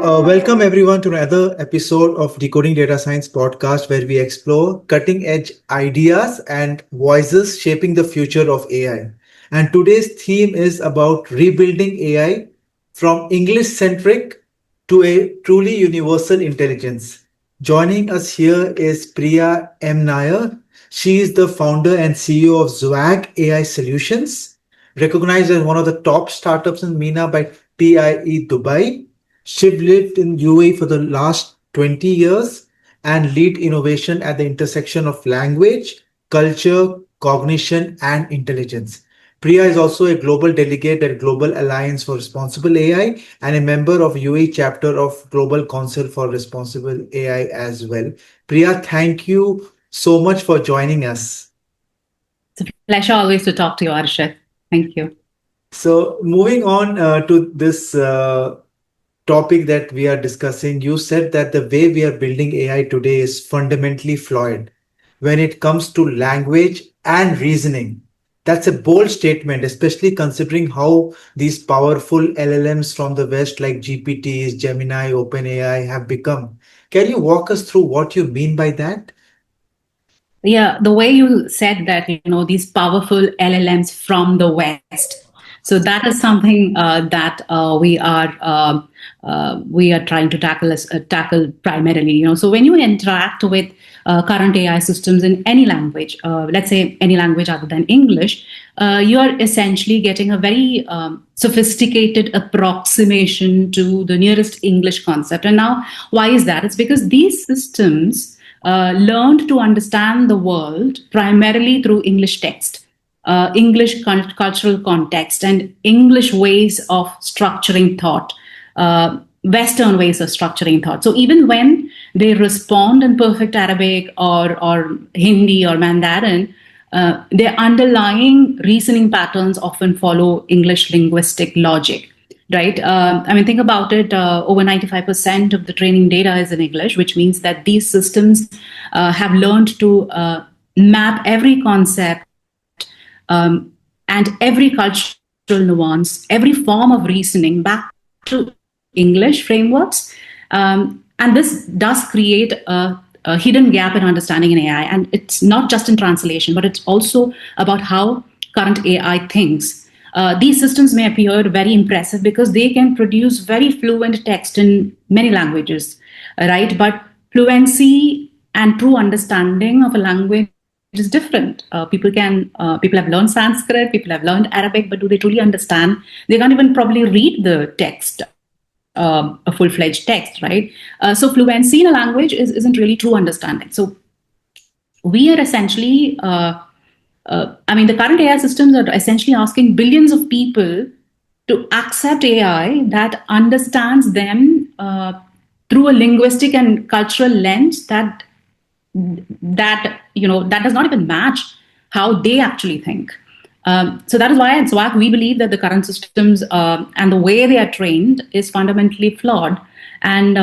Welcome everyone to another episode of Decoding Data Science podcast, where we explore cutting edge ideas and voices shaping the future of AI. And today's theme is about rebuilding AI from English-centric to a truly universal intelligence. Joining us here is Priya M. Nair. She is the founder and CEO of Zwag AI Solutions, recognized as one of the top startups in MENA by TIE Dubai. Shiv lived in UAE for the last 20 years and lead innovation at the intersection of language, culture, cognition, and intelligence. Priya is also a global delegate at Global Alliance for Responsible AI and a member of UAE chapter of Global Council for Responsible AI as well. Priya, thank you so much for joining us. It's a pleasure always to talk to you, Arshit. Thank you. So, moving on to this topic that we are discussing, you said that the way we are building AI today is fundamentally flawed when it comes to language and reasoning. That's a bold statement, especially considering how these powerful LLMs from the West, like GPTs, Gemini, OpenAI, have become. Can you walk us through what you mean by that? Yeah, the way you said that, these powerful LLMs from the West. So that is something that we are trying to tackle primarily. So when you interact with current AI systems in any language, let's say any language other than English, you are essentially getting a very sophisticated approximation to the nearest English concept. And now, why is that? It's because these systems learned to understand the world primarily through English text, English cultural context, and English ways of structuring thought, Western ways of structuring thought. So even when they respond in perfect Arabic or Hindi or Mandarin, their underlying reasoning patterns often follow English linguistic logic. Right. Think about it. Over 95% of the training data is in English, which means that these systems have learned to map every concept and every cultural nuance, every form of reasoning back to English frameworks. And this does create a hidden gap in understanding in AI. And it's not just in translation, but it's also about how current AI thinks. These systems may appear very impressive because they can produce very fluent text in many languages, right? But fluency and true understanding of a language is different. People have learned Sanskrit, people have learned Arabic, but do they truly understand? They can't even probably read the text, a full-fledged text, right? So fluency in a language isn't really true understanding. So we are essentially the current AI systems are essentially asking billions of people to accept AI that understands them through a linguistic and cultural lens that does not even match how they actually think. So that is why at SWAC we believe that the current systems and the way they are trained is fundamentally flawed, and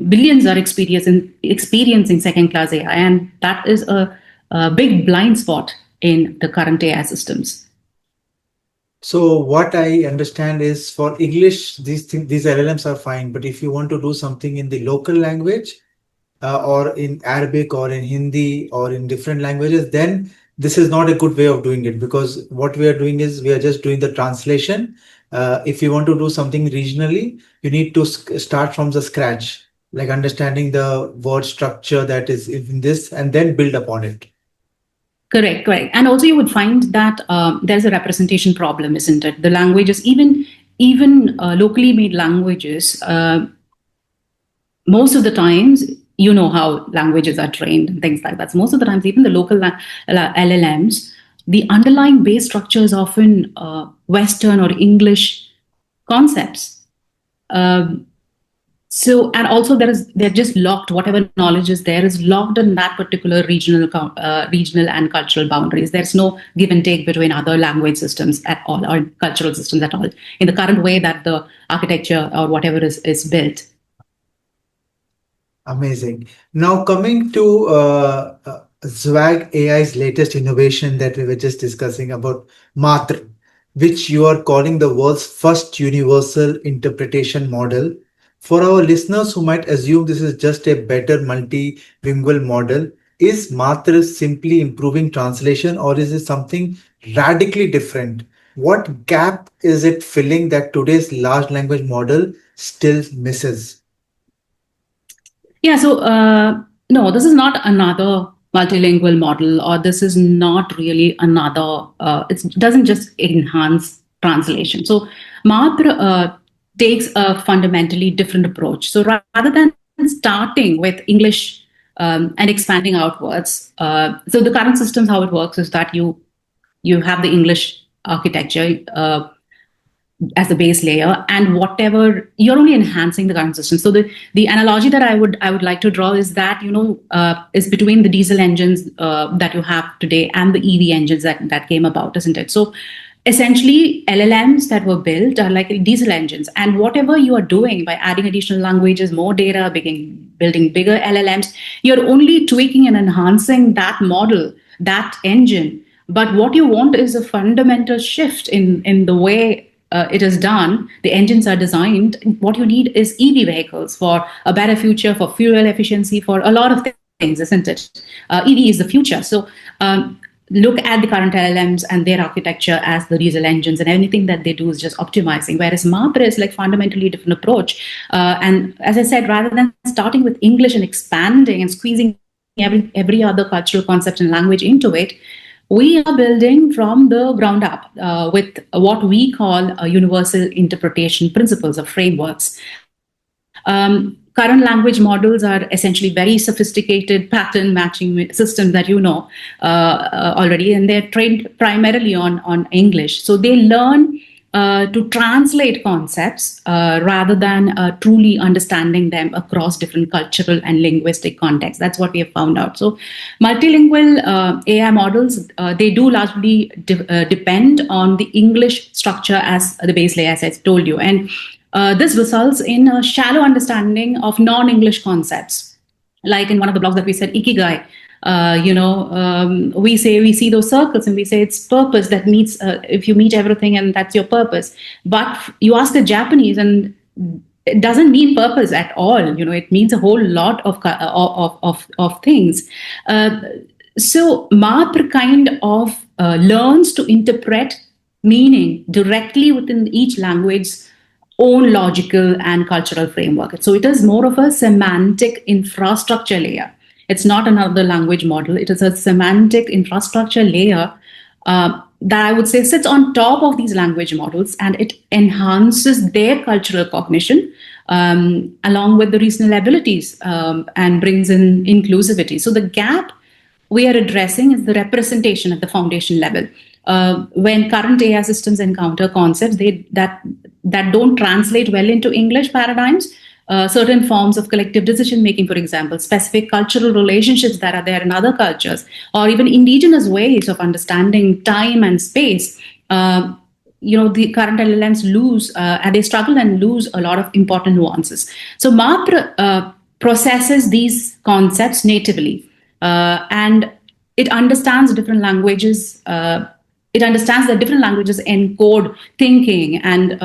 billions are experiencing second-class AI, and that is a big blind spot in the current AI systems. So what I understand is for English, these LLMs are fine, but if you want to do something in the local language or in Arabic or in Hindi or in different languages, then this is not a good way of doing it, because what we are doing is we are just doing the translation. If you want to do something regionally, you need to start from the scratch, like understanding the word structure that is in this and then build upon it. Correct. And also you would find that there's a representation problem, isn't it? The languages, even locally made languages, most of the times, you know how languages are trained and things like that. So most of the times, even the local LLMs, the underlying base structure is often Western or English concepts. And also they're just locked. Whatever knowledge is there is locked in that particular regional and cultural boundaries. There's no give and take between other language systems at all, or cultural systems at all, in the current way that the architecture or whatever is built. Amazing. Now coming to Zwag AI's latest innovation that we were just discussing about Mātr, which you are calling the world's first universal interpretation model For our listeners who might assume this is just a better multilingual model, is Mātr simply improving translation or is it something radically different? What gap is it filling that today's large language model still misses? Yeah, so no, this is not another multilingual model, or this is not really another, it doesn't just enhance translation. So Mātr takes a fundamentally different approach. So rather than starting with English and expanding outwards, so the current systems, how it works is that you have the English architecture as the base layer, and whatever, you're only enhancing the current system. So the analogy that I would like to draw is that, is between the diesel engines that you have today and the EV engines that came about, isn't it? So essentially LLMs that were built are like diesel engines, and whatever you are doing by adding additional languages, more data, building bigger LLMs, you're only tweaking and enhancing that model, that engine. But what you want is a fundamental shift in the way it is done. The engines are designed. What you need is EV vehicles for a better future, for fuel efficiency, for a lot of things, isn't it? EV is the future. So look at the current LLMs and their architecture as the diesel engines, and anything that they do is just optimizing. Whereas Mātr is like fundamentally different approach. And as I said, rather than starting with English and expanding and squeezing every other cultural concept and language into it, we are building from the ground up with what we call universal interpretation principles or frameworks. Current language models are essentially very sophisticated pattern matching systems that already, and they're trained primarily on English. So they learn to translate concepts rather than truly understanding them across different cultural and linguistic contexts. That's what we have found out. So multilingual AI models, they do largely depend on the English structure as the base layer, as I told you. And this results in a shallow understanding of non-English concepts. Like in one of the blogs that we said, Ikigai, we see those circles and we say it's purpose that meets, if you meet everything and that's your purpose. But you ask a Japanese and it doesn't mean purpose at all. It means a whole lot of things. So Mātr kind of learns to interpret meaning directly within each language's own logical and cultural framework. So it is more of a semantic infrastructure layer. It's not another language model. It is a semantic infrastructure layer that I would say sits on top of these language models, and it enhances their cultural cognition along with the reasonable abilities and brings in inclusivity. So the gap we are addressing is the representation at the foundation level. When current AI systems encounter concepts that don't translate well into English paradigms, certain forms of collective decision making, for example, specific cultural relationships that are there in other cultures, or even indigenous ways of understanding time and space, the current LLMs lose, and they struggle and lose a lot of important nuances. So Mātr processes these concepts natively, and it understands different languages. It understands that different languages encode thinking and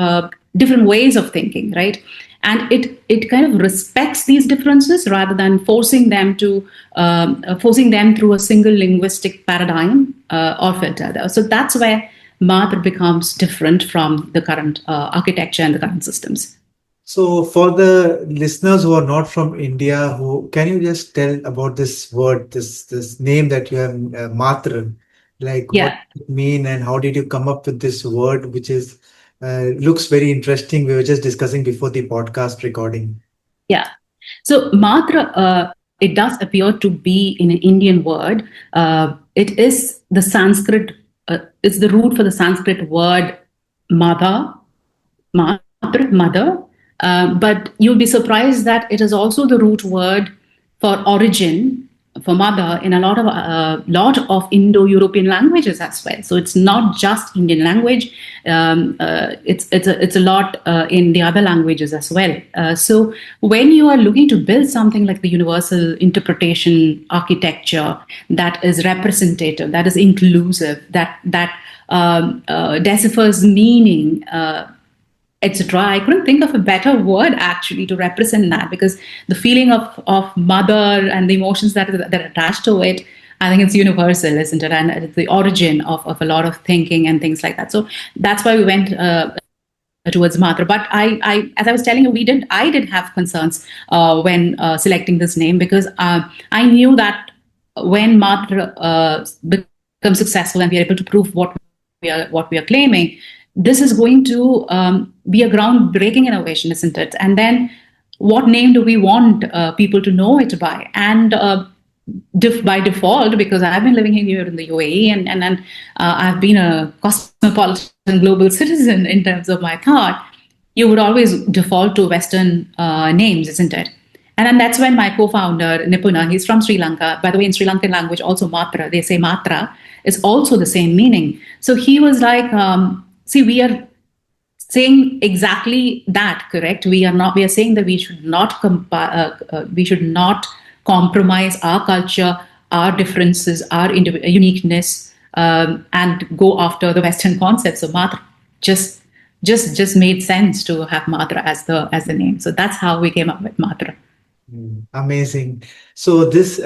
different ways of thinking, right? And it kind of respects these differences rather than forcing them through a single linguistic paradigm or filter. So that's where Mātr becomes different from the current architecture and the current systems. So, for the listeners who are not from India, can you just tell about this word, this name that you have, Mātr? Like, what Yeah. does it mean, and how did you come up with this word, which is looks very interesting. We were just discussing before the podcast recording. Yeah. So Mātr, it does appear to be in an Indian word. It is the Sanskrit. It's the root for the Sanskrit word mother, Mātr, mother. But you'll be surprised that it is also the root word for origin, for mother, in a lot of Indo-European languages as well. So it's not just Indian language. It's a lot in the other languages as well. So when you are looking to build something like the universal interpretation architecture that is representative, that is inclusive, that deciphers meaning, etc. I couldn't think of a better word actually to represent that, because the feeling of mother and the emotions that are attached to it, I think it's universal, isn't it? And it's the origin of a lot of thinking and things like that. So that's why we went towards Mātr. But as I was telling you, I did have concerns when selecting this name, because I knew that when Mātr becomes successful and we are able to prove what we are claiming, this is going to be a groundbreaking innovation, isn't it? And then what name do we want people to know it by? And by default, because I've been living here in the UAE, and I've been a cosmopolitan global citizen in terms of my thought, you would always default to Western names, isn't it? And then that's when my co-founder, Nipuna, he's from Sri Lanka. By the way, in Sri Lankan language, also Mātr, they say Mātra, is also the same meaning. So he was like, see, we are saying exactly that, correct? We are saying that we should not compromise our culture, our differences, our uniqueness, and go after the Western concepts. So Mātr just made sense to have Mātr as the name. So that's how we came up with Mātr. Amazing. So this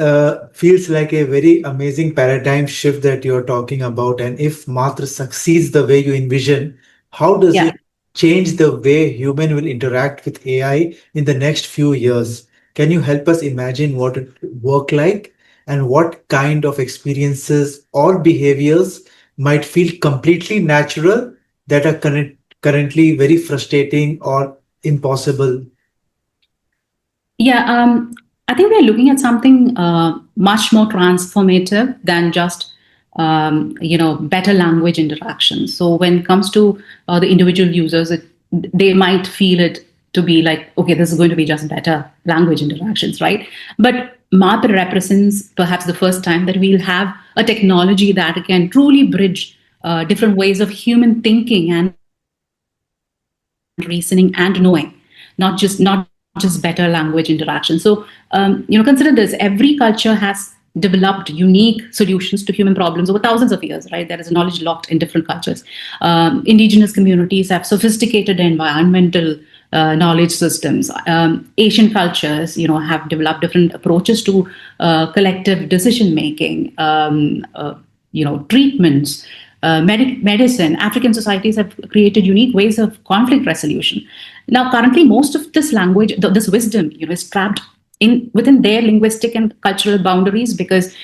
feels like a very amazing paradigm shift that you're talking about. And if Mātr succeeds the way you envision, how does Yeah. it change the way human will interact with AI in the next few years? Can you help us imagine what it would work like, and what kind of experiences or behaviors might feel completely natural that are currently very frustrating or impossible? Yeah, I think we're looking at something much more transformative than just better language interaction. So when it comes to the individual users, they might feel it to be like, okay, this is going to be just better language interactions, right? But Mātr represents perhaps the first time that we'll have a technology that can truly bridge different ways of human thinking and reasoning and knowing, not just better language interaction. So consider this: every culture has developed unique solutions to human problems over thousands of years, right? There is knowledge locked in different cultures. Indigenous communities have sophisticated environmental knowledge systems. Asian cultures, have developed different approaches to collective decision making, treatments, medicine. African societies have created unique ways of conflict resolution. Now, currently, most of this language, this wisdom, is trapped within their linguistic and cultural boundaries, because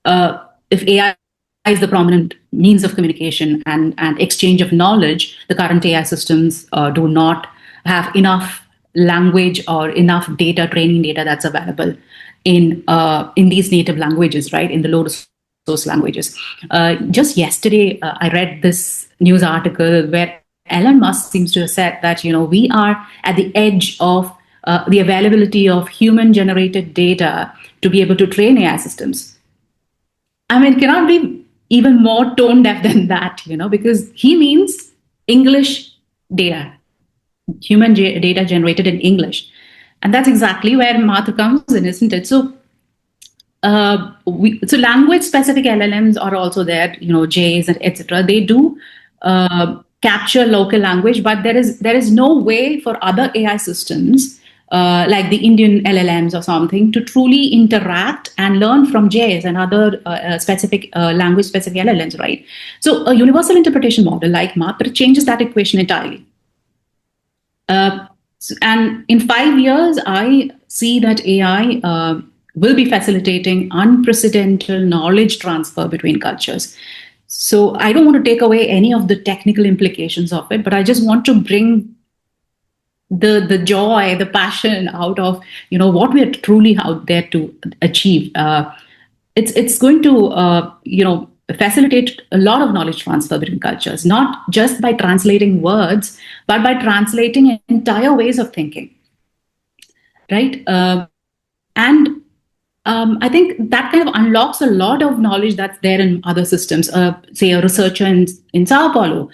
if AI is the prominent means of communication and exchange of knowledge, the current AI systems do not have enough language or enough training data that's available in these native languages, right? In the low source languages. Just yesterday, I read this news article where Elon Musk seems to have said that we are at the edge of the availability of human-generated data to be able to train AI systems. I mean, it cannot be even more tone deaf than that, because he means English data, human data generated in English, and that's exactly where Mātr comes in, isn't it? So. So language-specific LLMs are also there, J's and etc. They do capture local language, but there is no way for other AI systems like the Indian LLMs or something to truly interact and learn from J's and other specific language-specific LLMs, right? So a universal interpretation model like Mātr changes that equation entirely. And in 5 years, I see that AI will be facilitating unprecedented knowledge transfer between cultures. So I don't want to take away any of the technical implications of it, but I just want to bring the joy, the passion out of what we are truly out there to achieve. It's going to facilitate a lot of knowledge transfer between cultures, not just by translating words, but by translating entire ways of thinking, right? And I think that kind of unlocks a lot of knowledge that's there in other systems. Say a researcher in Sao Paulo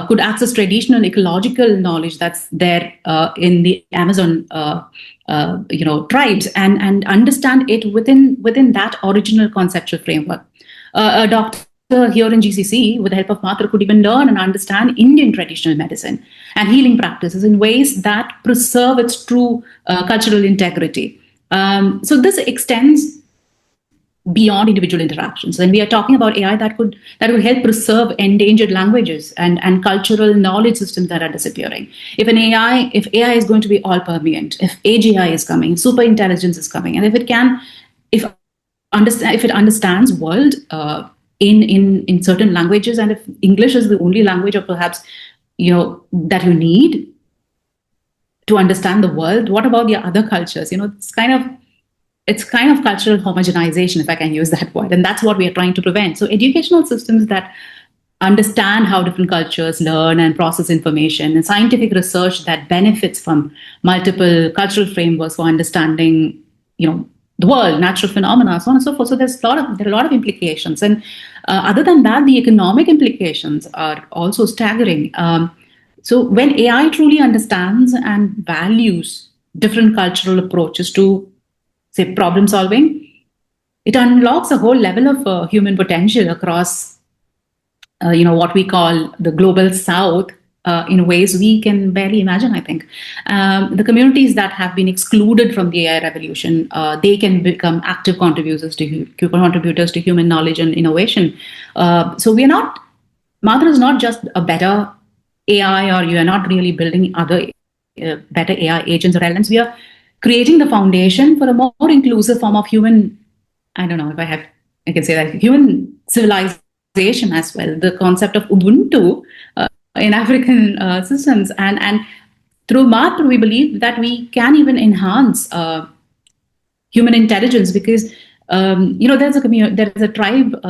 could access traditional ecological knowledge that's there in the Amazon tribes and understand it within that original conceptual framework. A doctor here in GCC, with the help of Mātr, could even learn and understand Indian traditional medicine and healing practices in ways that preserve its true cultural integrity. So this extends beyond individual interactions. And we are talking about AI that will help preserve endangered languages and cultural knowledge systems that are disappearing. If AI is going to be all permeant, if AGI is coming, super intelligence is coming, and if it understands world in certain languages, and if English is the only language, or perhaps that you need to understand the world, what about the other cultures? It's kind of cultural homogenization, if I can use that word, and that's what we are trying to prevent. So educational systems that understand how different cultures learn and process information, and scientific research that benefits from multiple cultural frameworks for understanding, the world, natural phenomena, so on and so forth. So there are a lot of implications, and other than that, the economic implications are also staggering. So when AI truly understands and values different cultural approaches to, say, problem solving, it unlocks a whole level of human potential across, what we call the global South, in ways we can barely imagine, I think. The communities that have been excluded from the AI revolution, they can become active contributors to human knowledge and innovation. So Mātr is not just a better AI, or you are not really building other better AI agents or LLMs. We are creating the foundation for a more inclusive form of human, I don't know if I can say that, human civilization as well. The concept of Ubuntu in African systems. And through Mātr, we believe that we can even enhance human intelligence, because, there's a tribe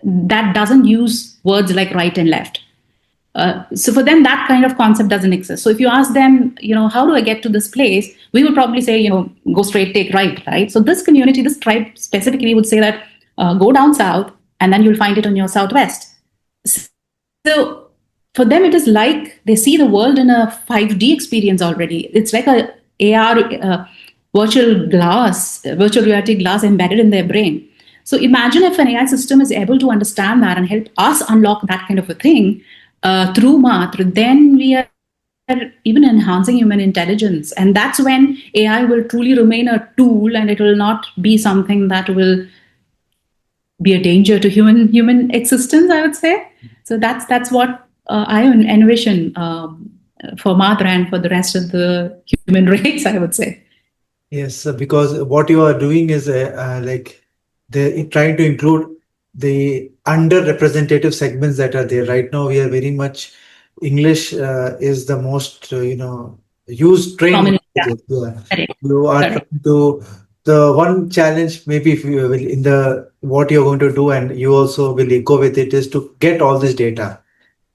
that doesn't use words like right and left. So for them, that kind of concept doesn't exist. So if you ask them, how do I get to this place? We would probably say, go straight, take right, right? So this community, this tribe specifically would say that go down south, and then you'll find it on your southwest. So for them, it is like they see the world in a 5D experience already. It's like a AR virtual reality glass embedded in their brain. So imagine if an AI system is able to understand that and help us unlock that kind of a thing through Mātr, then we are even enhancing human intelligence. And that's when AI will truly remain a tool, and it will not be something that will be a danger to human existence, I would say. So that's what I envision for Mātr and for the rest of the human race, I would say. Yes, because what you are doing is like they're trying to include the underrepresentative segments that are there. Right now, we are very much English is the most used trained Prominent, language. Yeah. Correct. You are Correct. trying to, the one challenge maybe if you will in the what you're going to do, and you also will echo with it, is to get all this data,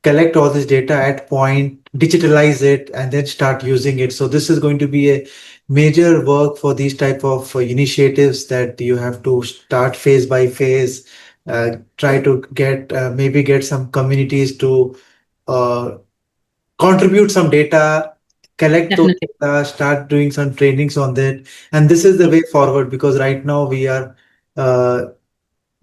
collect all this data at point, digitalize it, and then start using it. So this is going to be a major work for these type of initiatives, that you have to start phase by phase, try to maybe get some communities to contribute some data, collect those Definitely. data, start doing some trainings on that. And this is the way forward, because right now uh,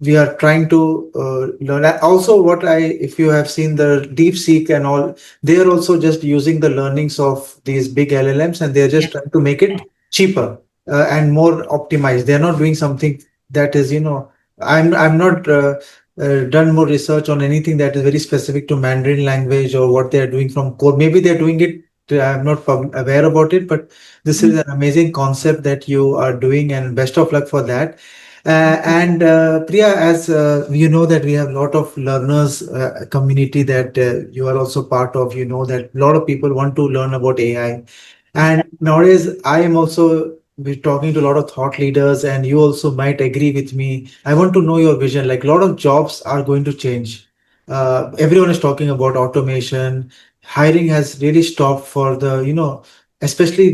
we are trying to learn. Also, if you have seen the DeepSeek and all, they are also just using the learnings of these big LLMs, and they are just trying to make it cheaper and more optimized. They are not doing something that is, I'm not done more research on anything that is very specific to Mandarin language or what they are doing from code. Maybe they're doing it. I'm not aware about it, but this is an amazing concept that you are doing, and best of luck for that. And Priya, as you know that we have a lot of learners community that you are also part of. You know that a lot of people want to learn about AI, and nowadays I am also talking to a lot of thought leaders, and you also might agree with me. I want to know your vision. Like, a lot of jobs are going to change. Everyone is talking about automation. Hiring has really stopped for the, especially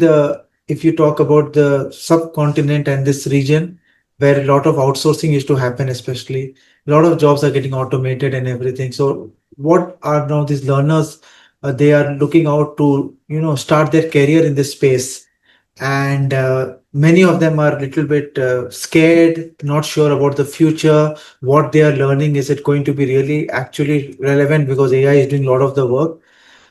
if you talk about the subcontinent and this region, where a lot of outsourcing is to happen, especially a lot of jobs are getting automated and everything. So what are now these learners? They are looking out to, start their career in this space. and many of them are a little bit scared, not sure about the future, what they are learning. Is it going to be really actually relevant because AI is doing a lot of the work?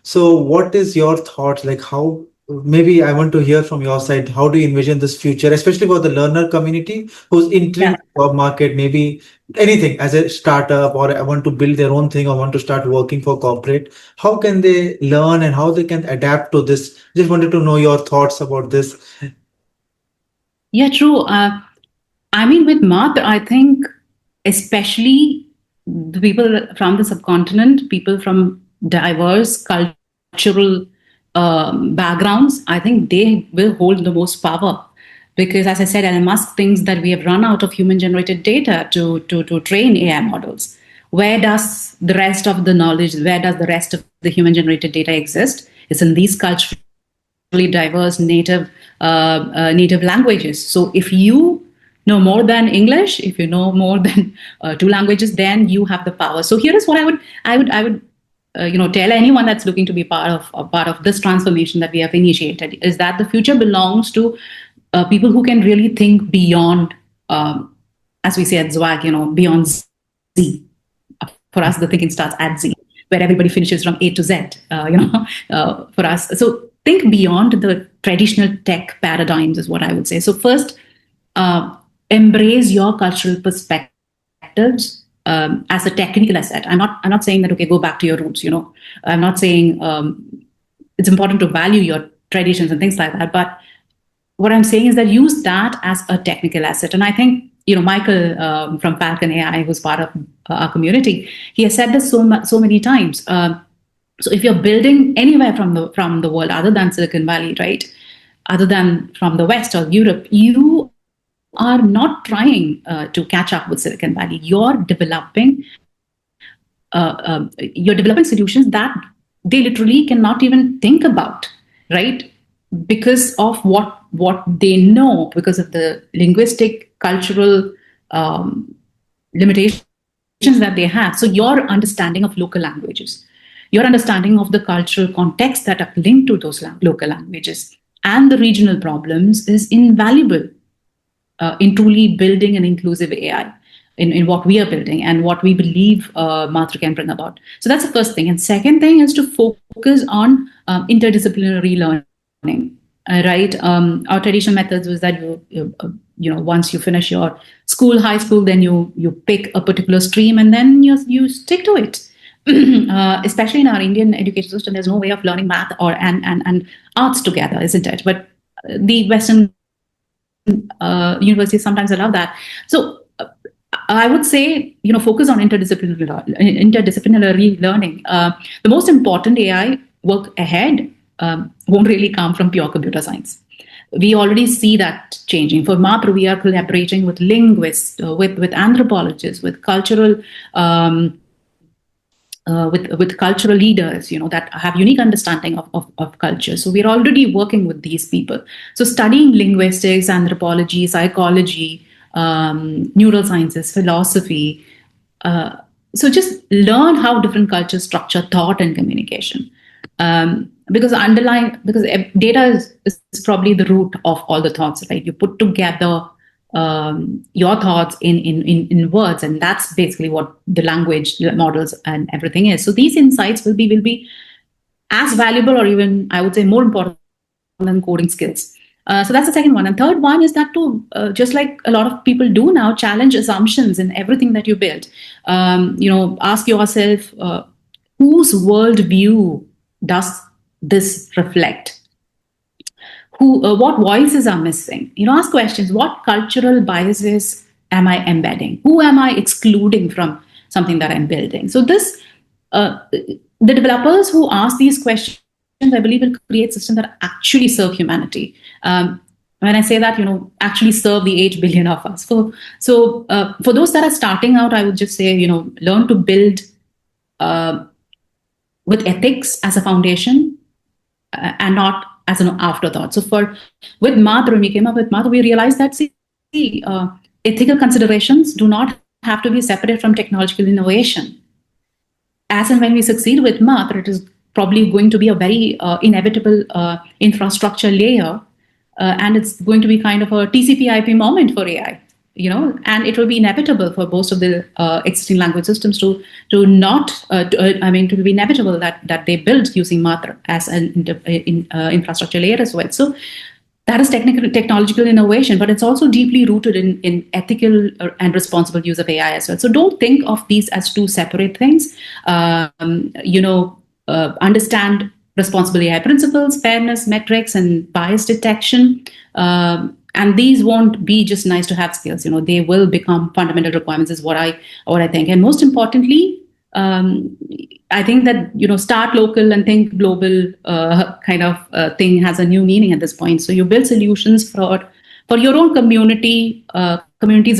So, what is your thoughts? Like, how maybe I want to hear from your side. How do you envision this future, especially for the learner community who's entering Yeah. the job market, maybe anything as a startup, or I want to build their own thing, or want to start working for corporate? How can they learn and how they can adapt to this? Just wanted to know your thoughts about this. Yeah, true. I mean, with Mātr, I think especially the people from the subcontinent, people from diverse cultural backgrounds, I think they will hold the most power. Because, as I said, Elon Musk thinks that we have run out of human generated data to train AI models. Where does the rest of the knowledge, where does the rest of the human generated data exist? It's in these culturally diverse native languages. So if you know more than English, if you know more than two languages, then you have the power. So here is what I would tell anyone that's looking to be part of this transformation that we have initiated is that the future belongs to people who can really think beyond, as we say at Zwag, beyond Z. For us, the thinking starts at Z, where everybody finishes from A to Z. For us, so think beyond the traditional tech paradigms is what I would say. So first, embrace your cultural perspectives as a technical asset. I'm not saying that okay, go back to your roots. I'm not saying it's important to value your traditions and things like that. But what I'm saying is that use that as a technical asset. And I think Michael from Falcon AI, who's part of our community, he has said this so many times. So if you're building anywhere from the world other than Silicon Valley, right, other than from the West or Europe, you are not trying to catch up with Silicon Valley. You're developing solutions that they literally cannot even think about, right? Because of what they know, because of the linguistic, cultural limitations that they have. So your understanding of local languages, your understanding of the cultural context that are linked to those local languages and the regional problems is invaluable in truly building an inclusive AI in what we are building and what we believe Mātr can bring about. So that's the first thing. And second thing is to focus on interdisciplinary learning. Right? Our traditional methods was that once you finish your high school, then you pick a particular stream and then you stick to it. Especially in our Indian education system, there's no way of learning math or and arts together, isn't it? But the Western universities sometimes allow that. So I would say, focus on interdisciplinary learning. The most important AI work ahead won't really come from pure computer science. We already see that changing. For Mātr, we are collaborating with linguists, with anthropologists, with cultural with cultural leaders, that have unique understanding of culture. So we're already working with these people. So studying linguistics, anthropology, psychology, neurosciences, philosophy. So just learn how different cultures structure thought and communication. Because data is probably the root of all the thoughts, right? You put together your thoughts in words, and that's basically what the language models and everything is. So these insights will be as valuable, or even I would say more important than coding skills. So that's the second one. And third one is that to just like a lot of people do now, challenge assumptions in everything that you build. Ask yourself, whose worldview does this reflect? What voices are missing? Ask questions. What cultural biases am I embedding? Who am I excluding from something that I'm building? So the developers who ask these questions, I believe, will create systems that actually serve humanity. When I say that, actually serve the 8 billion of us. For those that are starting out, I would just say, learn to build with ethics as a foundation and not as an afterthought. So with Mātr, when we came up with Mātr, we realized that ethical considerations do not have to be separate from technological innovation. As and when we succeed with Mātr, it is probably going to be a very inevitable infrastructure layer and it's going to be kind of a TCP/IP moment for AI. And it will be inevitable for most of the existing language systems to be inevitable that they build using Mātr as an infrastructure layer as well. So that is technological innovation, but it's also deeply rooted in ethical and responsible use of AI as well. So don't think of these as two separate things. Understand responsible AI principles, fairness, metrics, and bias detection. And these won't be just nice to have skills. They will become fundamental requirements, is what I think. And most importantly, I think that start local and think global kind of thing has a new meaning at this point. So you build solutions for your own community's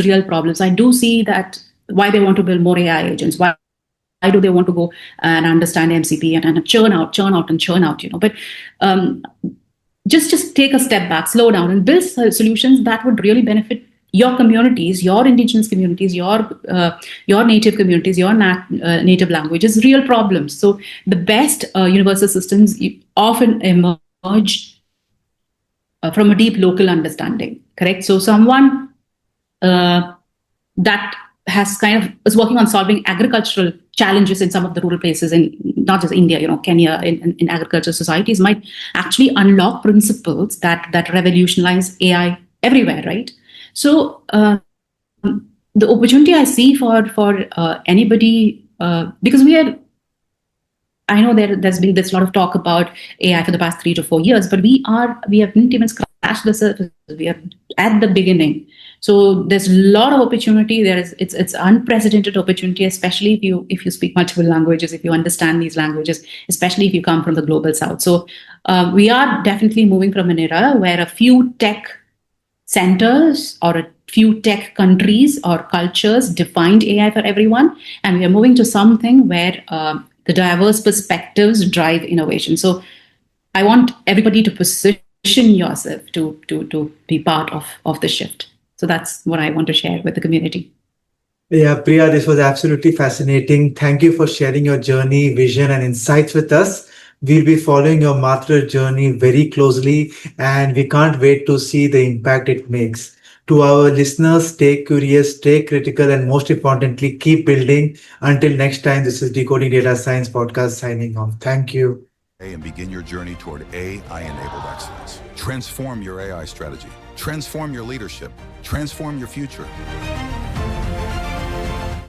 real problems. I do see that why they want to build more AI agents. Why do they want to go and understand MCP and churn out. But just take a step back, slow down, and build solutions that would really benefit your communities, your indigenous communities, your native communities, your native languages, real problems. So the best universal systems often emerge from a deep local understanding, correct? So someone that has is working on solving agricultural challenges in some of the rural places in not just India, Kenya, in agricultural societies might actually unlock principles that revolutionize AI everywhere, right? So the opportunity I see for anybody, because I know there's been this lot of talk about AI for the past 3 to 4 years, but we haven't even scratched the surface. We are at the beginning. So there's a lot of opportunity. It's unprecedented opportunity, especially if you speak multiple languages, if you understand these languages, especially if you come from the global south. So we are definitely moving from an era where a few tech centers or a few tech countries or cultures defined AI for everyone, and we are moving to something where the diverse perspectives drive innovation. So I want everybody to position yourself to be part of the shift. So that's what I want to share with the community. Yeah, Priya, this was absolutely fascinating. Thank you for sharing your journey, vision, and insights with us. We'll be following your Mātr journey very closely, and we can't wait to see the impact it makes. To our listeners, stay curious, stay critical, and most importantly, keep building. Until next time, this is Decoding Data Science Podcast signing off. Thank you. And begin your journey toward AI-enabled excellence. Transform your AI strategy. Transform your leadership. Transform your future.